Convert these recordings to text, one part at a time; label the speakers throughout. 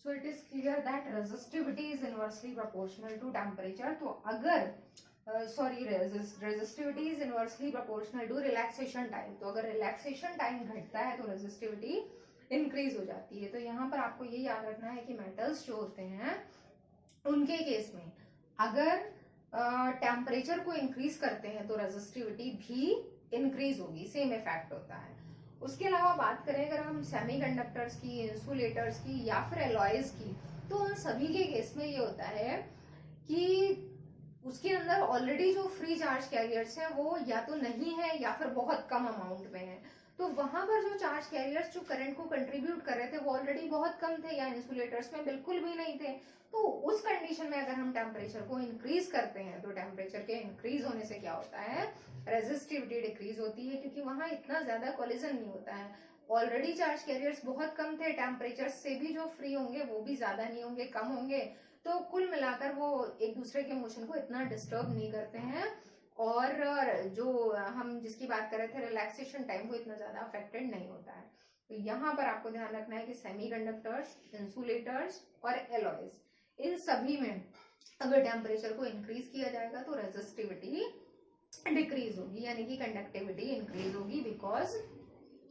Speaker 1: So it is clear that resistivity is inversely proportional to temperature. तो अगर resistivity is inversely proportional to relaxation time, तो अगर relaxation time घटता है तो रेजिस्टिविटी इंक्रीज हो जाती है। तो यहाँ पर आपको ये याद रखना है कि मेटल्स जो होते हैं उनके केस में अगर टेम्परेचर को इंक्रीज करते हैं तो रेजिस्टिविटी भी इंक्रीज होगी, सेम इफेक्ट होता है। उसके अलावा बात करें अगर हम सेमीकंडक्टर्स की, इंसुलेटर्स की या फिर एलॉयज की, तो उन सभी के केस में ये होता है कि उसके अंदर ऑलरेडी जो फ्री चार्ज कैरियर्स हैं वो या तो नहीं है या फिर बहुत कम अमाउंट में है। तो वहां पर जो चार्ज कैरियर्स जो करंट को कंट्रीब्यूट कर रहे थे वो ऑलरेडी बहुत कम थे या इंसुलेटर्स में बिल्कुल भी नहीं थे। तो उस कंडीशन में अगर हम टेम्परेचर को इंक्रीज करते हैं तो टेम्परेचर के इंक्रीज होने से क्या होता है, रेजिस्टिविटी डिक्रीज होती है, क्योंकि वहां इतना ज्यादा कोलिजन नहीं होता है। ऑलरेडी चार्ज कैरियर्स बहुत कम थे, टेम्परेचर से भी जो फ्री होंगे वो भी ज्यादा नहीं होंगे, कम होंगे। तो कुल मिलाकर वो एक दूसरे के मोशन को इतना डिस्टर्ब नहीं करते हैं और जो हम जिसकी बात कर रहे थे रिलैक्सेशन टाइम, वो इतना ज्यादा अफेक्टेड नहीं होता है। तो यहाँ पर आपको ध्यान रखना है कि सेमीकंडक्टर्स, इंसुलेटर्स और एलॉयज, इन सभी में अगर टेम्परेचर को इंक्रीज किया जाएगा तो रेजिस्टिविटी डिक्रीज होगी, यानी कि कंडक्टिविटी इंक्रीज होगी, बिकॉज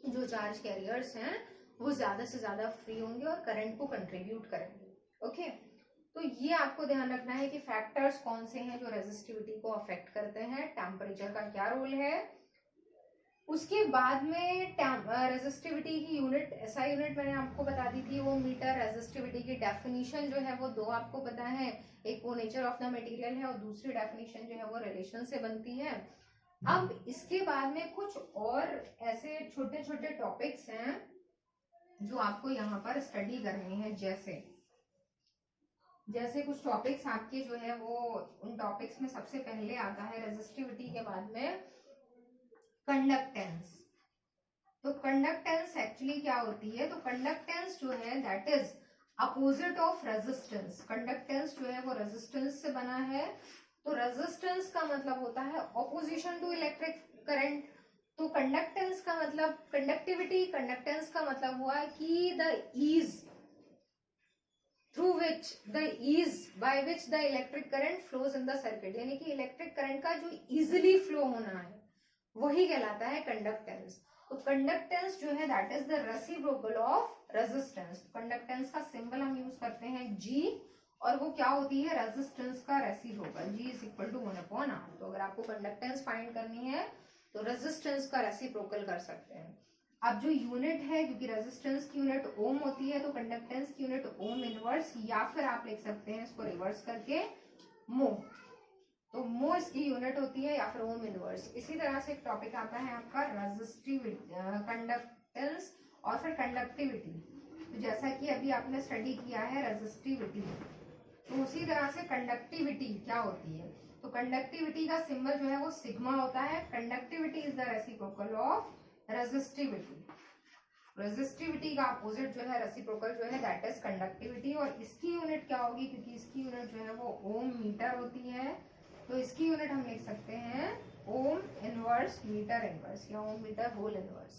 Speaker 1: जो चार्ज कैरियर्स हैं वो ज्यादा से ज्यादा फ्री होंगे और करंट को कंट्रीब्यूट करेंगे। ओके, तो ये आपको ध्यान रखना है कि फैक्टर्स कौन से हैं जो रेजिस्टिविटी को अफेक्ट करते हैं, टेम्परेचर का क्या रोल है। उसके बाद में रेजिस्टिविटी की यूनिट, ऐसा यूनिट मैंने आपको बता दी थी वो मीटर। रेजिस्टिविटी की डेफिनेशन जो है वो दो आपको पता है, एक वो नेचर ऑफ द मटेरियल है और दूसरी डेफिनेशन जो है वो रिलेशन से बनती है। अब इसके बाद में कुछ और ऐसे छोटे छोटे टॉपिक्स हैं जो आपको यहाँ पर स्टडी करने हैं। जैसे कुछ टॉपिक्स आपके जो है वो, उन टॉपिक्स में सबसे पहले आता है रेजिस्टिविटी के बाद में कंडक्टेंस। तो कंडक्टेंस एक्चुअली क्या होती है, तो कंडक्टेंस जो है that is opposite of resistance. Conductance जो है वो रेजिस्टेंस से बना है, तो रेजिस्टेंस का मतलब होता है ऑपोजिशन टू इलेक्ट्रिक करंट। तो कंडक्टेंस का मतलब कंडक्टिविटी, कंडक्टेंस का मतलब हुआ कि the ease through which by which the electric current flows in the circuit, यानी कि इलेक्ट्रिक करंट का जो इजिली फ्लो होना है वही कहलाता है कंडक्टेंस। तो कंडक्टेंस जो है that is the reciprocal of resistance. Conductance का सिंबल हम यूज करते हैं G, और वो क्या होती है, रेजिस्टेंस का reciprocal. G is equal to 1/R। तो अगर आपको कंडक्टेंस फाइंड करनी है तो रेजिस्टेंस का रेसिप्रोकल कर सकते हैं। अब जो यूनिट है, क्योंकि रेजिस्टेंस की यूनिट ओम होती है तो कंडक्टेंस की यूनिट ओम इनवर्स, या फिर आप लिख सकते हैं इसको रिवर्स करके मो। तो मो इसकी यूनिट होती है या फिर ओम इनवर्स। इसी तरह से एक टॉपिक आता है आपका रेजिस्टिविटी, कंडक्टेंस और फिर कंडक्टिविटी। तो जैसा कि अभी आपने स्टडी किया है रेजिस्टिविटी, तो उसी तरह से कंडक्टिविटी क्या होती है, तो कंडक्टिविटी का सिंबल जो है वो सिग्मा होता है। Conductivity is the reciprocal of resistivity. Resistivity का अपोजिट जो है रेसिप्रोकल जो है दैट इज कंडक्टिविटी। और इसकी यूनिट क्या होगी, क्योंकि इसकी यूनिट जो है वो ओम मीटर होती है, तो इसकी यूनिट हम लिख सकते हैं ओम इनवर्स मीटर इनवर्स या ओम मीटर होल इनवर्स।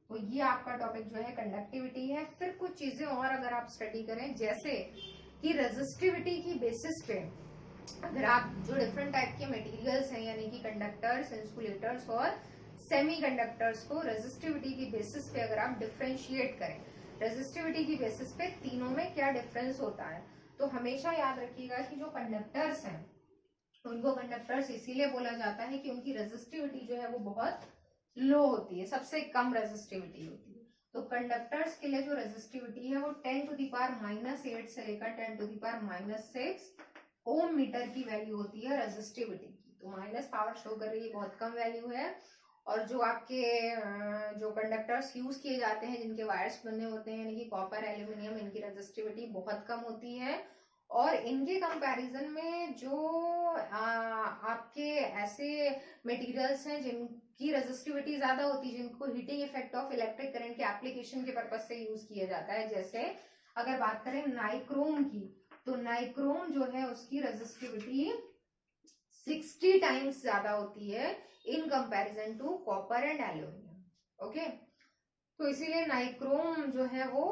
Speaker 1: तो ये आपका टॉपिक जो है कंडक्टिविटी है। फिर कुछ चीजें और अगर आप स्टडी करें, जैसे कि रेजिस्टिविटी की बेसिस पे अगर आप जो डिफरेंट टाइप के मटेरियल्स हैं, यानी कि कंडक्टर्स, इंसुलेटर्स और सेमीकंडक्टर्स को रेजिस्टिविटी की बेसिस पे अगर आप डिफरेंशिएट करें, रेजिस्टिविटी की बेसिस पे तीनों में क्या डिफरेंस होता है, तो हमेशा याद रखिएगा कि जो कंडक्टर्स हैं उनको कंडक्टर्स इसीलिए बोला जाता है कि उनकी रेजिस्टिविटी जो है वो बहुत लो होती है, सबसे कम रेजिस्टिविटी होती है। तो कंडक्टर्स के लिए जो रेजिस्टिविटी है वो 10⁻⁻8 से लेकर 10⁻⁻6 ओम मीटर की वैल्यू होती है रेजिस्टिविटी की। तो माइनस पावर शो कर रही है, बहुत कम वैल्यू है। और जो आपके जो कंडक्टर्स यूज किए जाते हैं, जिनके वायर्स बने होते हैं, यानी कि कॉपर, एल्यूमिनियम, इनकी रेजिस्टिविटी बहुत कम होती है। और इनके कंपैरिजन में जो आपके ऐसे मटेरियल्स हैं जिनकी रेजिस्टिविटी ज्यादा होती है, जिनको heating effect of electric current के एप्लीकेशन के पर्पज से यूज किया जाता है, जैसे अगर बात करें नाइक्रोम की, तो नाइक्रोम जो है उसकी रेजिस्टिविटी 60 टाइम्स ज्यादा होती है in comparison to copper and aluminium. Okay, तो इसीलिए नाइक्रोम जो है वो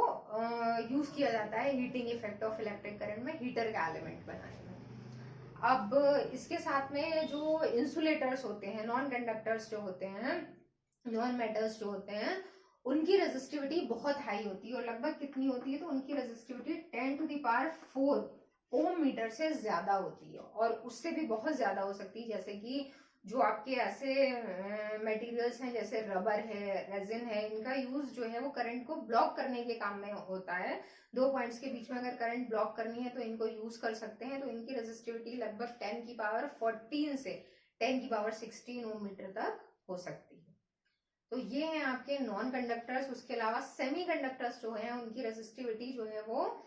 Speaker 1: यूज किया जाता है heating effect of electric current में हीटर का एलिमेंट बनाने में। अब इसके साथ में जो इंसुलेटर्स होते हैं, नॉन कंडक्टर्स जो होते हैं, नॉन मेटल्स जो होते हैं, उनकी रेजिस्टिविटी बहुत हाई होती है। और लगभग कितनी होती है, तो उनकी रेजिस्टिविटी 10⁴ ओम मीटर से ज्यादा होती है, और उससे भी बहुत ज्यादा हो सकती है। जैसे कि जो आपके ऐसे मटेरियल्स हैं जैसे रबर है, रेजिन है, इनका यूज जो है वो करंट को ब्लॉक करने के काम में होता है। 2 पॉइंट्स के बीच में अगर करंट ब्लॉक करनी है तो इनको यूज कर सकते हैं। तो इनकी रेजिस्टिविटी लगभग 10⁻14 से 10⁻16 ओम मीटर तक हो सकती है। तो ये हैं आपके नॉन कंडक्टर्स। उसके अलावा सेमी कंडक्टर्स जो हैं उनकी रेजिस्टिविटी जो है वो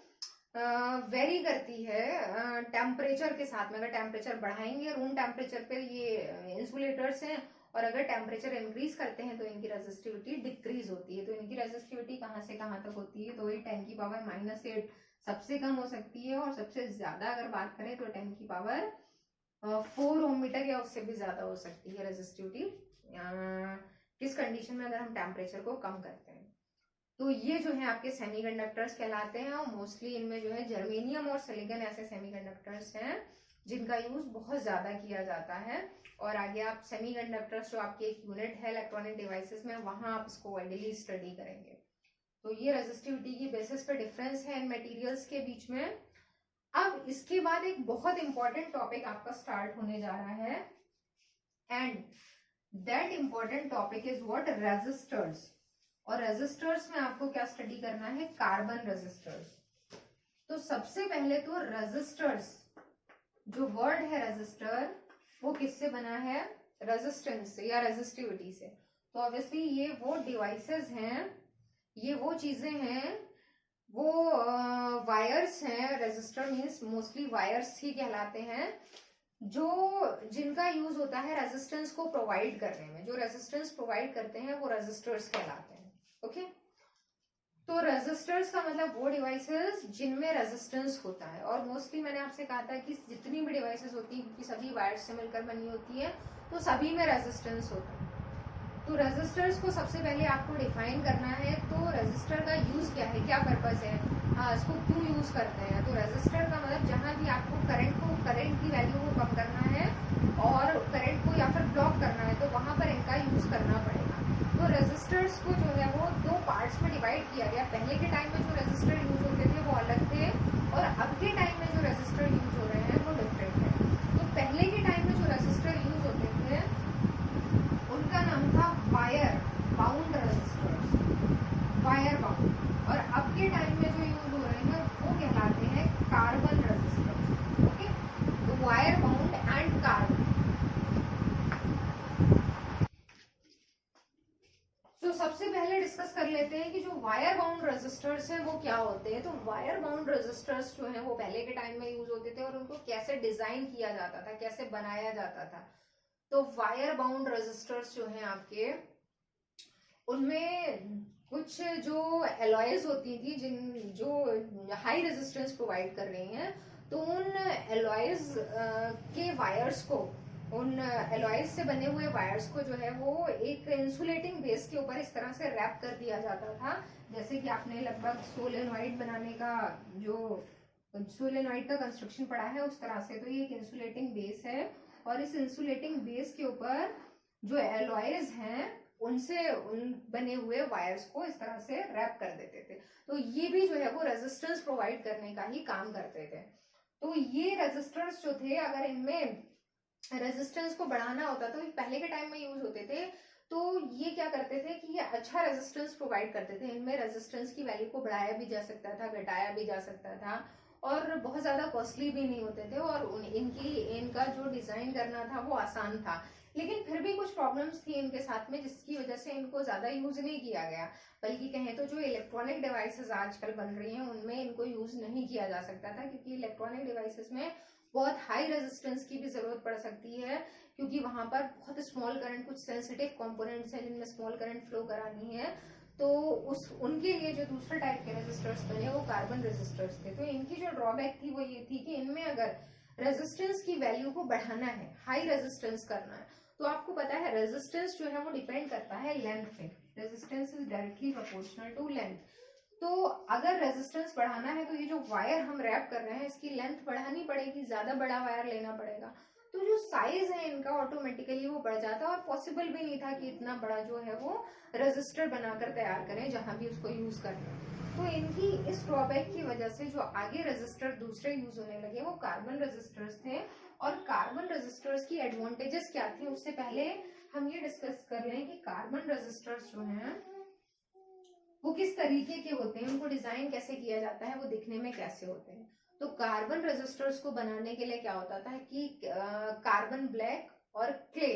Speaker 1: वेरी करती है टेम्परेचर के साथ में। अगर टेम्परेचर बढ़ाएंगे रूम टेम्परेचर पे ये इंसुलेटर्स हैं, और अगर टेम्परेचर इंक्रीज करते हैं तो इनकी रेजिस्टिविटी डिक्रीज होती है। तो इनकी रेजिस्टिविटी कहाँ से कहाँ तक होती है, तो ये 10⁻⁻8 सबसे कम हो सकती है, और सबसे ज्यादा अगर बात करें तो 10⁻4 ओम मीटर या उससे भी ज्यादा हो सकती है रेजिस्टिविटी, किस कंडीशन में, अगर हम टेम्परेचर को कम करते हैं। तो ये जो है आपके सेमीकंडक्टर्स कहलाते हैं, और मोस्टली इनमें जो है जर्मेनियम और सिलिकॉन ऐसे सेमीकंडक्टर्स हैं जिनका यूज बहुत ज्यादा किया जाता है। और आगे आप सेमीकंडक्टर्स जो आपकी एक यूनिट है इलेक्ट्रॉनिक डिवाइसेस में, वहां आप इसको वाइडली स्टडी करेंगे। तो ये रेजिस्टिविटी की बेसिस पे डिफरेंस है इन मटेरियल्स के बीच में। अब इसके बाद एक बहुत इंपॉर्टेंट टॉपिक आपका स्टार्ट होने जा रहा है, and that important topic is what, resistors. और रेजिस्टर्स में आपको क्या स्टडी करना है, कार्बन रेजिस्टर्स। तो सबसे पहले तो रेजिस्टर्स, जो वर्ड है रेजिस्टर, वो किससे बना है, रेजिस्टेंस से या रेजिस्टिविटी से। तो ऑब्वियसली ये वो डिवाइसेस हैं, ये वो चीजें हैं, वो वायर्स हैं। रेजिस्टर मीन्स मोस्टली वायर्स ही कहलाते हैं, जो जिनका यूज होता है रेजिस्टेंस को प्रोवाइड करने में। जो रेजिस्टेंस प्रोवाइड करते हैं वो रेजिस्टर्स कहलाते हैं। ओके, तो रेजिस्टर्स का मतलब वो डिवाइसेस जिनमें रेजिस्टेंस होता है। और मोस्टली मैंने आपसे कहा था कि जितनी भी डिवाइसेस होती है क्योंकि सभी वायर्स से मिलकर बनी होती है, तो सभी में रेजिस्टेंस होता है। तो रेजिस्टर्स को सबसे पहले आपको डिफाइन करना है। तो रेजिस्टर का यूज क्या है, क्या पर्पस है, इसको क्यों यूज करते हैं। तो रेजिस्टर का मतलब जहां भी आपको करंट की वैल्यू को कम करना है और करंट को या फिर ब्लॉक करना है, तो वहां पर इनका यूज करना पड़ेगा। तो रेजिस्टर्स को जो है वो 2 पार्ट्स में डिवाइड किया गया। पहले के टाइम में जो रेजिस्टर यूज होते थे वो अलग थे, और अब के टाइम में जो रेजिस्टर यूज हो रहे हैं वो डिफरेंट है। तो पहले के टाइम में जो रेजिस्टर यूज होते थे उनका नाम था wire bound resistors, wire bound. और अब के टाइम में जो यूज हो रहे हैं वो कहलाते हैं कार्बन रेजिस्टर्स। ओके, तो वायर बाउंड एंड कार्बन। तो सबसे पहले डिस्कस कर लेते हैं कि जो वायर बाउंड रेजिस्टर्स हैं वो क्या होते हैं। तो वायर बाउंड रेजिस्टर्स जो हैं वो पहले के टाइम में यूज होते थे, और उनको कैसे डिजाइन किया जाता था, कैसे बनाया जाता था। तो वायर बाउंड रेजिस्टर्स जो हैं आपके, उनमें कुछ जो एलॉयज होती थी जो हाई रेजिस्टेंस प्रोवाइड कर रही हैं, तो उन एलॉयज के वायर्स को, उन एलॉयज से बने हुए वायर्स को जो है वो एक इंसुलेटिंग बेस के ऊपर इस तरह से रैप कर दिया जाता था। जैसे कि आपने लगभग सोलेनॉइड बनाने का, जो सोलेनॉइड का कंस्ट्रक्शन पढ़ा है उस तरह से। तो ये एक इंसुलेटिंग बेस है, और इस इंसुलेटिंग बेस के ऊपर जो एलॉयज हैं उनसे उन बने हुए वायर्स को इस तरह से रैप कर देते थे। तो ये भी जो है वो रेजिस्टेंस प्रोवाइड करने का ही काम करते थे। तो ये रेजिस्टर्स जो थे, अगर इनमें रेजिस्टेंस को बढ़ाना होता तो पहले के टाइम में यूज होते थे, तो ये क्या करते थे कि ये अच्छा रेजिस्टेंस प्रोवाइड करते थे। इनमें रेजिस्टेंस की वैल्यू को बढ़ाया भी जा सकता था, घटाया भी जा सकता था, और बहुत ज्यादा कॉस्टली भी नहीं होते थे, और इनका जो डिजाइन करना था वो आसान था। लेकिन फिर भी कुछ प्रॉब्लम्स थी इनके साथ में, जिसकी वजह से इनको ज्यादा यूज नहीं किया गया। बल्कि कहें तो जो इलेक्ट्रॉनिक डिवाइसेस आजकल बन रही हैं उनमें इनको यूज नहीं किया जा सकता था, क्योंकि इलेक्ट्रॉनिक डिवाइसेस में बहुत हाई रेजिस्टेंस की भी जरूरत पड़ सकती है, क्योंकि वहां पर बहुत स्मॉल करंट, कुछ सेंसिटिव कंपोनेंट्स हैं जिनमें स्मॉल करंट फ्लो करानी है। तो उनके लिए जो दूसरे टाइप के रेजिस्टर्स बने वो कार्बन रेजिस्टर्स थे। तो इनकी जो ड्रॉबैक थी वो ये थी कि इनमें अगर रेजिस्टेंस की वैल्यू को बढ़ाना है, हाई रेजिस्टेंस करना है, तो आपको पता है रेजिस्टेंस जो है वो डिपेंड करता है लेंथ पे। Resistance is directly proportional to length. तो अगर रेजिस्टेंस बढ़ाना है तो ये जो वायर हम रैप कर रहे हैं इसकी लेंथ बढ़ानी पड़ेगी, ज्यादा बड़ा वायर लेना पड़ेगा। तो जो साइज है इनका ऑटोमेटिकली वो बढ़ जाता है, और पॉसिबल भी नहीं था कि इतना बड़ा जो है वो रजिस्टर बनाकर तैयार करें जहां भी उसको यूज करना। तो इनकी इस ड्रॉबैक की वजह से जो आगे रजिस्टर दूसरे यूज होने लगे वो कार्बन रजिस्टर्स थे। और कार्बन रजिस्टर्स की एडवांटेजेस क्या थी उससे पहले हम ये डिस्कस कर लें कि कार्बन रजिस्टर्स जो हैं वो किस तरीके के होते हैं, उनको डिजाइन कैसे किया जाता है, वो दिखने में कैसे होते हैं। तो कार्बन रजिस्टर्स को बनाने के लिए क्या होता था कि कार्बन ब्लैक और क्ले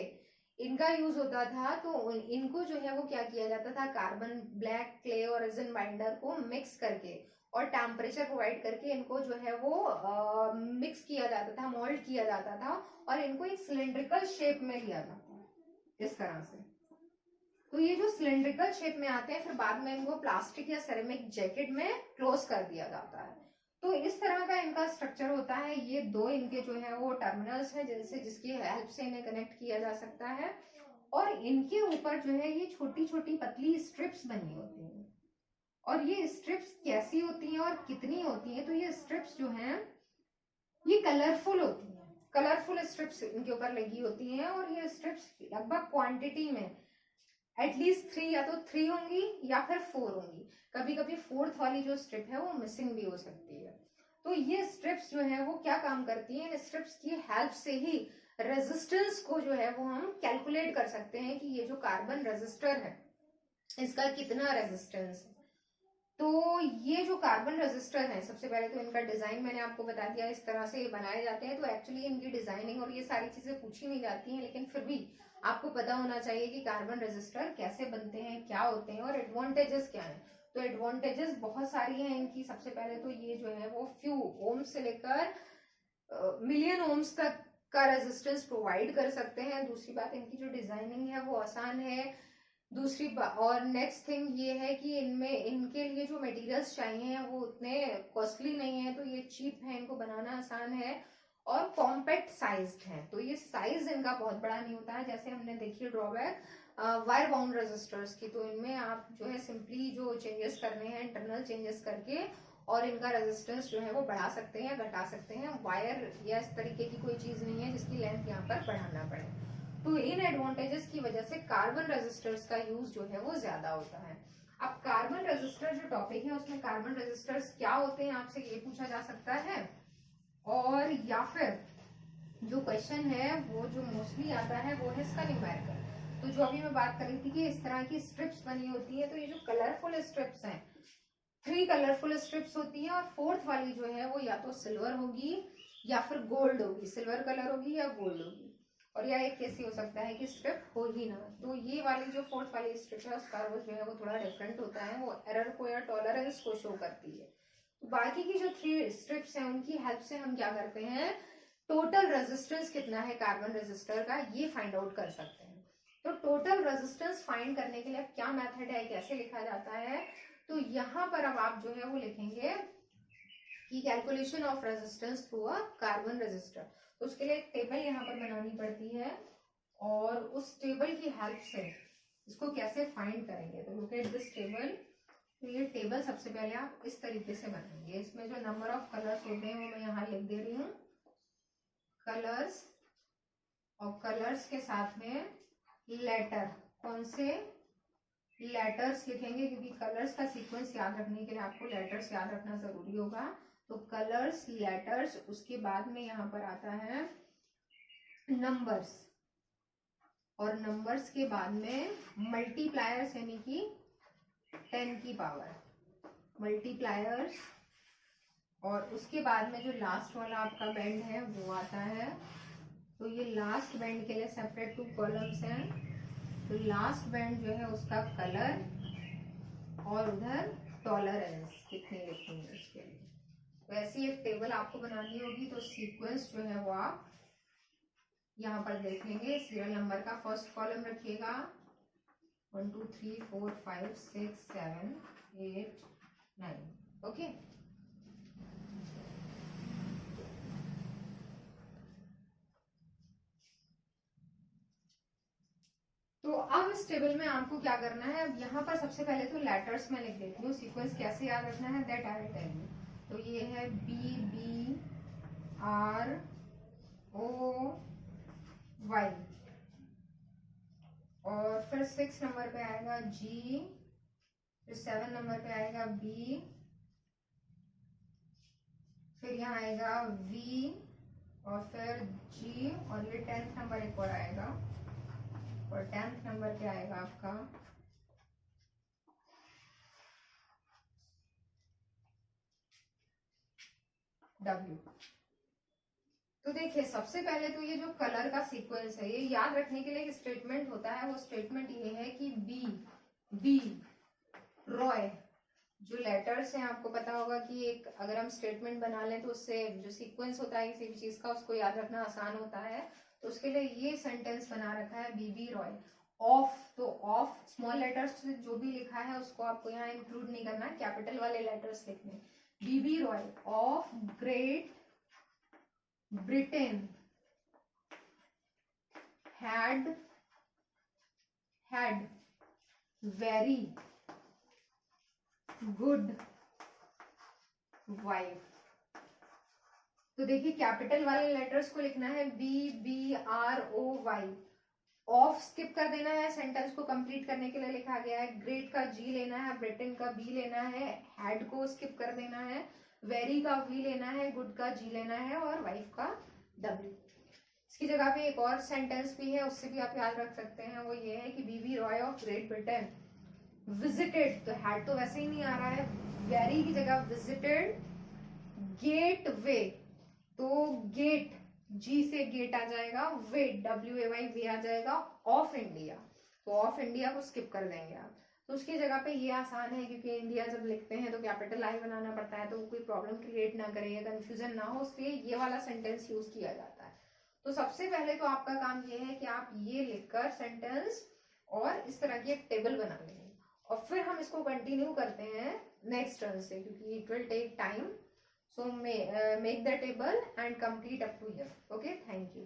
Speaker 1: इनका यूज होता था। तो इनको जो है वो क्या किया जाता था, कार्बन ब्लैक, क्ले और रेजिन बाइंडर को मिक्स करके और टेम्परेचर प्रोवाइड करके इनको जो है वो मिक्स किया जाता था, मोल्ड किया जाता था, और इनको एक सिलेंड्रिकल शेप में लिया जाता है इस तरह से। तो ये जो सिलेंड्रिकल शेप में आते हैं फिर बाद में इनको प्लास्टिक या सेरेमिक जैकेट में क्लोज कर दिया जाता है। तो इस तरह का इनका स्ट्रक्चर होता है। ये दो इनके जो है वो टर्मिनल्स है जिसकी हेल्प से इन्हें कनेक्ट किया जा सकता है, और इनके ऊपर जो है ये छोटी छोटी पतली स्ट्रिप्स बनी होती हैं। और ये स्ट्रिप्स कैसी होती हैं और कितनी होती हैं, तो ये स्ट्रिप्स जो हैं ये कलरफुल होती हैं, कलरफुल स्ट्रिप्स इनके ऊपर लगी होती हैं। और ये स्ट्रिप्स लगभग क्वांटिटी में एटलीस्ट 3 या तो 3 होंगी या फिर 4 होंगी। कभी कभी 4th वाली जो स्ट्रिप है वो मिसिंग भी हो सकती है। तो ये स्ट्रिप्स जो है वो क्या काम करती हैं, इन स्ट्रिप्स की हेल्प से ही रेजिस्टेंस को जो है वो हम कैलकुलेट कर सकते हैं कि ये जो कार्बन रेजिस्टर है इसका कितना रेजिस्टेंस है। तो ये जो कार्बन रेजिस्टर है, सबसे पहले तो इनका डिजाइन मैंने आपको बता दिया, इस तरह से ये बनाए जाते हैं। तो एक्चुअली इनकी डिजाइनिंग और ये सारी चीजें पूछी नहीं जाती हैं, लेकिन फिर भी आपको पता होना चाहिए कि कार्बन रेजिस्टर कैसे बनते हैं, क्या होते हैं और एडवांटेजेस क्या हैं। तो एडवांटेजेस बहुत सारी हैं इनकी। सबसे पहले तो ये जो है वो फ्यू ओम्स से लेकर मिलियन ओम्स तक का रेजिस्टेंस प्रोवाइड कर सकते हैं। दूसरी बात, इनकी जो डिजाइनिंग है वो आसान है। दूसरी और नेक्स्ट थिंग ये है कि इनमें इनके लिए जो मटेरियल्स चाहिए वो उतने कॉस्टली नहीं है, तो ये चीप है, इनको बनाना आसान है और कॉम्पैक्ट साइज्ड है। तो ये साइज इनका बहुत बड़ा नहीं होता है। जैसे हमने देखी ड्रॉबैक वायर बाउंड रेजिस्टर्स की, तो इनमें आप जो है सिंपली जो चेंजेस करने हैं इंटरनल चेंजेस करके और इनका रेजिस्टेंस जो है वो बढ़ा सकते हैं, घटा सकते हैं। वायर या इस तरीके की कोई चीज नहीं है जिसकी लेंथ यहाँ पर बढ़ाना पड़े। तो इन एडवांटेजेस की वजह से कार्बन रेजिस्टर्स का यूज जो है वो ज्यादा होता है। अब कार्बन रेजिस्टर जो टॉपिक है उसमें कार्बन रेजिस्टर्स क्या होते हैं आपसे ये पूछा जा सकता है, और या फिर जो क्वेश्चन है वो जो मोस्टली आता है वो है इसका न्यूमेरिकल। तो जो अभी मैं बात कर रही थी कि इस तरह की स्ट्रिप्स बनी होती है, तो ये जो कलरफुल स्ट्रिप्स हैं 3 कलरफुल स्ट्रिप्स होती हैं, और 4th वाली जो है वो या तो सिल्वर होगी या फिर गोल्ड होगी, सिल्वर कलर होगी या गोल्ड होगी। और या एक कैसी हो सकता है कि स्ट्रिप हो ही ना। तो ये वाली जो 4th वाली स्ट्रिप है उसका रोज जो है वो थोड़ा डिफरेंट होता है, वो एरर को या टॉलरेंस को शो करती है। तो बाकी की जो 3 स्ट्रिप्स हैं उनकी हेल्प से हम क्या करते हैं, टोटल रेजिस्टेंस कितना है कार्बन रेजिस्टर का ये फाइंड आउट कर सकते हैं। तो टोटल रेजिस्टेंस फाइंड करने के लिए क्या मेथड है, कैसे लिखा जाता है, तो यहाँ पर अब आप जो है वो लिखेंगे कि calculation of resistance through a carbon resistor. तो उसके लिए एक टेबल यहाँ पर बनानी पड़ती है, और उस टेबल की हेल्प से इसको कैसे फाइंड करेंगे। तो लुक एट दिस टेबल। तो ये टेबल सबसे पहले आप इस तरीके से बनाएंगे। इसमें जो नंबर ऑफ कलर्स होते हैं वो मैं यहाँ लिख दे रही हूँ, कलर्स, और कलर्स के साथ में लेटर, कौन से लेटर्स लिखेंगे, क्योंकि कलर्स का सीक्वेंस याद रखने के लिए आपको लेटर्स याद रखना जरूरी होगा। तो कलर्स, लेटर्स, उसके बाद में यहाँ पर आता है नंबर्स, और नंबर्स के बाद में मल्टीप्लायर्स यानी कि 10 की पावर मल्टीप्लायर्स, और उसके बाद में जो लास्ट वाला आपका बैंड है वो आता है। तो ये लास्ट बैंड के लिए सेपरेट 2 कॉलम्स हैं। तो लास्ट बैंड जो है उसका कलर और उधर टॉलरेंस कितनी लिखेंगे उसके लिए। वैसी एक टेबल आपको बनानी होगी। तो सीक्वेंस जो है वो आप यहाँ पर देख लेंगे। सीरियल नंबर का फर्स्ट कॉलम रखिएगा 1 2 3 4 5 6 7 8 9, ओके। तो अब इस टेबल में आपको क्या करना है, अब यहाँ पर सबसे पहले तो लेटर्स में लिख देती हूँ, सीक्वेंस कैसे याद रखना है that I will tell you. तो ये है BB ROY, और फिर 6 नंबर पे आएगा G, फिर 7 नंबर पे आएगा B, फिर यहाँ आएगा V, और फिर G, और ये 10th नंबर एक और आएगा, और 10th नंबर पे आएगा आपका W। तो देखिए सबसे पहले तो ये जो कलर का सीक्वेंस है, ये याद रखने के लिए एक स्टेटमेंट होता है, वो स्टेटमेंट ये है कि बी रॉय, जो लेटर्स हैं आपको पता होगा कि एक अगर हम स्टेटमेंट बना लें तो उससे जो सीक्वेंस होता है किसी भी चीज का उसको याद रखना आसान होता है। तो उसके लिए ये सेंटेंस बना रखा है BB रॉय। ऑफ, तो ऑफ स्मॉल लेटर्स से जो भी लिखा है उसको आपको यहाँ इंक्लूड नहीं करना है, कैपिटल वाले लेटर्स लिखने। BB Roy of great Britain had very good wife। तो देखिए कैपिटल वाले लेटर्स को लिखना है BBROY। ऑफ स्किप कर देना है, सेंटेंस को कंप्लीट करने के लिए लिखा गया है। ग्रेट का G लेना है, ब्रिटेन का B लेना है, हैड को स्किप कर देना है, वेरी का V लेना है, गुड का G लेना है, और वाइफ का W। इसकी जगह पे एक और सेंटेंस भी है, उससे भी आप याद रख सकते हैं, वो ये है कि BB Roy of great Britain visited, तो हैड तो वैसे ही नहीं आ रहा है, वेरी की जगह विजिटेड गेट वे, तो गेट G से गेट आ जाएगा, वे WAY वे आ जाएगा, ऑफ इंडिया, तो ऑफ इंडिया को स्किप कर देंगे आप। तो उसकी जगह पे ये आसान है, क्योंकि इंडिया जब लिखते हैं तो कैपिटल आई बनाना पड़ता है, तो कोई प्रॉब्लम क्रिएट ना करे या कंफ्यूजन ना हो, इसलिए ये वाला सेंटेंस यूज किया जाता है। तो सबसे पहले तो आपका काम ये है कि आप ये लिखकर सेंटेंस और इस तरह की एक टेबल बना लेंगे, और फिर हम इसको कंटिन्यू करते हैं नेक्स्ट टर्न से, क्योंकि it will take time. So make the table and complete up to here. Okay, thank you.